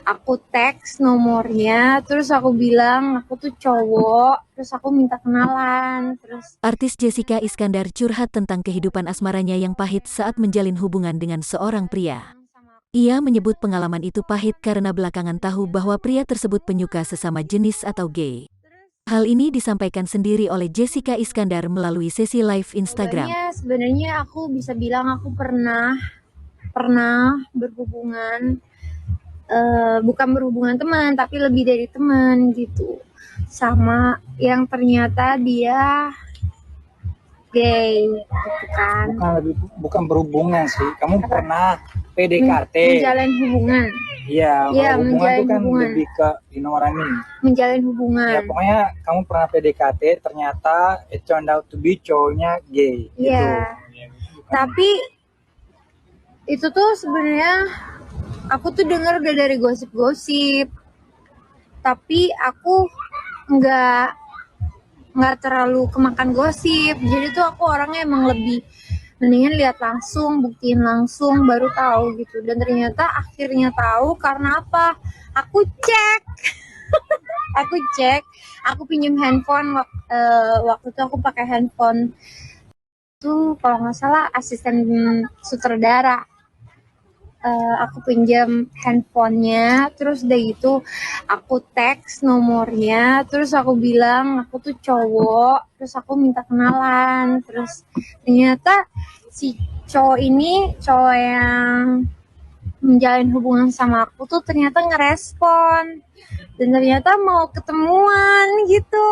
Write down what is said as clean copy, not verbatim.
aku teks nomornya, terus aku bilang aku tuh cowok, terus aku minta kenalan, terus Artis Jessica Iskandar curhat tentang kehidupan asmaranya yang pahit saat menjalin hubungan dengan seorang pria. Ia menyebut pengalaman itu pahit karena belakangan tahu bahwa pria tersebut penyuka sesama jenis atau gay. Hal ini disampaikan sendiri oleh Jessica Iskandar melalui sesi live Instagram. sebenarnya aku bisa bilang aku pernah berhubungan, bukan berhubungan teman tapi lebih dari teman gitu, sama yang ternyata dia gay gitu kan. Bukan berhubungan sih. Kamu pernah PDKT? Menjalin hubungan. Iya, Iya, kalau hubungan menjalin itu kan hubungan. lebih ke ignorani. Menjalin hubungan. Ya pokoknya kamu pernah PDKT, ternyata it turned out to be cowoknya gay. Iya. Gitu. Tapi itu tuh sebenarnya aku tuh dengar udah dari gosip-gosip. Tapi aku nggak terlalu kemakan gosip. Jadi tuh aku orangnya emang lebih mendingan lihat langsung, buktiin langsung baru tahu gitu. Dan ternyata akhirnya tahu karena apa? Aku cek. Aku pinjam handphone waktu itu aku pakai handphone tuh kalau nggak salah asisten sutradara. Aku pinjam handphonenya, terus udah gitu aku teks nomornya, terus aku bilang aku tuh cowok, terus aku minta kenalan, terus ternyata si cowok yang menjalin hubungan sama aku tuh ternyata ngerespon dan ternyata mau ketemuan gitu.